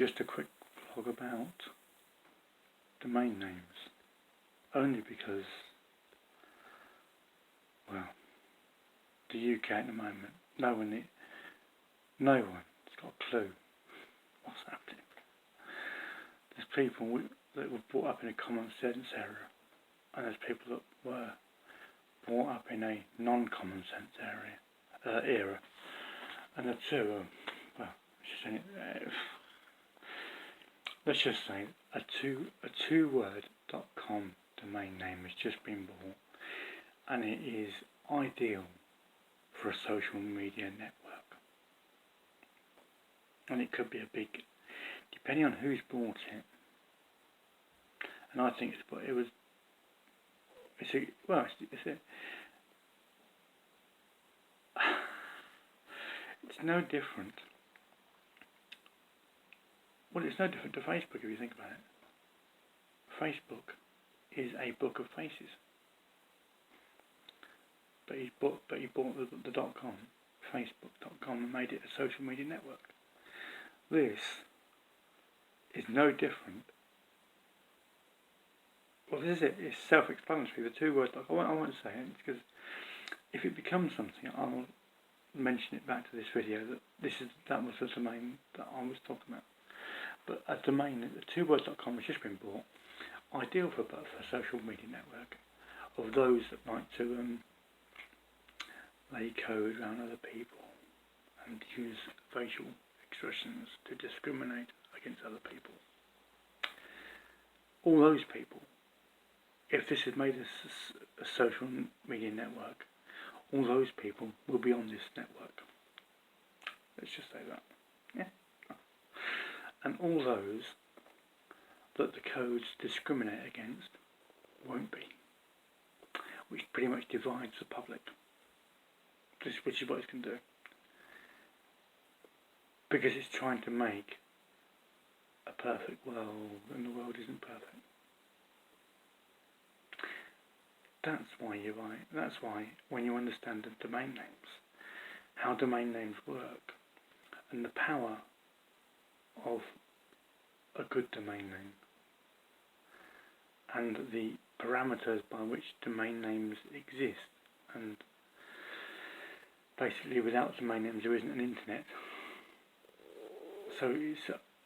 just a quick vlog about domain names, only because, well, the UK at the moment, no one's got a clue what's happening. There's people that were brought up in a common sense era, and there's people that were brought up in a non-common sense era, and the two are, well, let's just say a two-word.com domain name has just been bought, and it is ideal for a social media network. And it could be a big, depending on who's bought it. And I think it's no different. Well, it's no different to Facebook if you think about it. Facebook is a book of faces. But he bought the .com, Facebook.com, and made it a social media network. This is no different. Well, this is it. It's self-explanatory. The two words. I won't say it because if it becomes something, I'll mention it back to this video. That was the domain that I was talking about. But a domain, the two-words.com has just been bought. Ideal for a social media network of those that like to lay code around other people and use facial expressions to discriminate against other people. All those people, if this is made a social media network, all those people will be on this network. Let's just say that. Yeah. And all those that the codes discriminate against won't be. Which pretty much divides the public. Which is what it's going to do. Because it's trying to make a perfect world, and the world isn't perfect. That's why you're right. That's why when you understand the domain names, how domain names work, and the power of a good domain name, and the parameters by which domain names exist, and basically without domain names there isn't an internet. So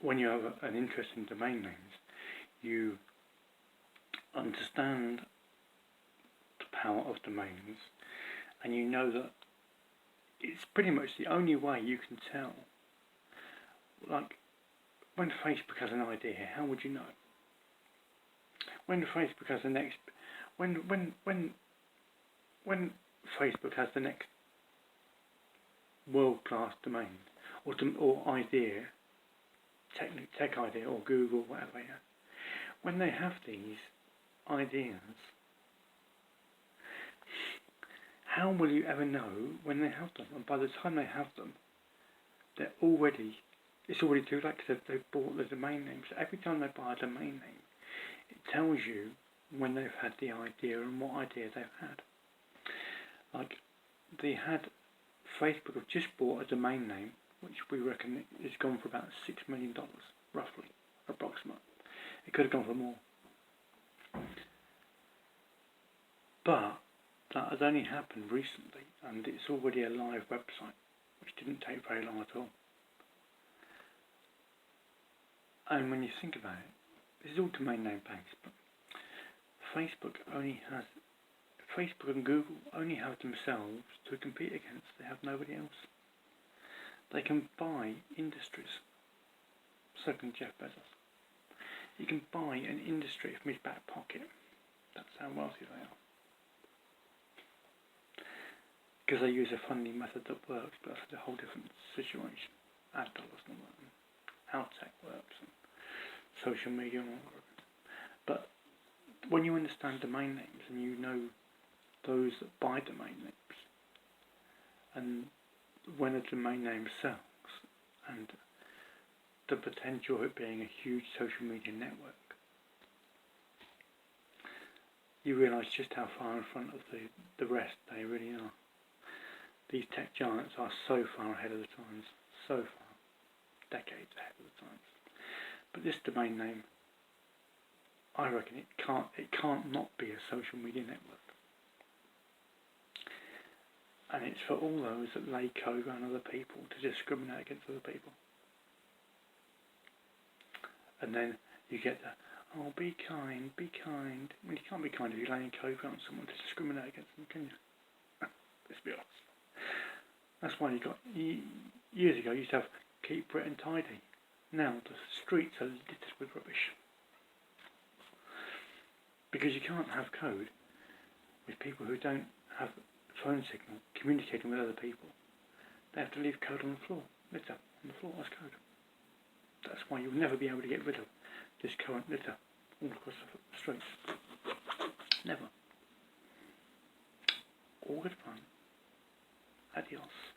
when you have an interest in domain names, you understand the power of domains, and you know that it's pretty much the only way you can tell. Like, when Facebook has an idea, how would you know? When Facebook has the next, when Facebook has the next world-class domain or idea, tech idea, or Google, whatever, yeah. When they have these ideas, how will you ever know when they have them? And by the time they have them, it's already too late because they've bought the domain name. So every time they buy a domain name, it tells you when they've had the idea and what idea they've had. Like, Facebook have just bought a domain name, which we reckon is gone for about $6 million, roughly, approximate. It could have gone for more. But that has only happened recently, and it's already a live website, which didn't take very long at all. And when you think about it, this is all domain name based, but Facebook and Google only have themselves to compete against. They have nobody else. They can buy industries. So can Jeff Bezos. He can buy an industry from his back pocket. That's how wealthy they are. Because they use a funding method that works, but that's a whole different situation. Ad dollars and all that, and how tech works, and social media and all that. But when you understand domain names and you know those that buy domain names, and when a domain name sells, and the potential of it being a huge social media network, you realise just how far in front of the rest they really are. These tech giants are so far ahead of the times, so far, decades ahead of the times. this domain name, I reckon it can't not be a social media network. And it's for all those that lay code around other people to discriminate against other people. And then you get the, oh, be kind. Well, you can't be kind if you're laying code around someone to discriminate against them, can you? Let's be honest. That's why you got, years ago you used to have keep Britain tidy. Now the streets are littered with rubbish. Because you can't have code with people who don't have phone signal communicating with other people. They have to leave code on the floor. Litter on the floor as code. That's why you'll never be able to get rid of this current litter all across the streets. Never. All good fun. Adios.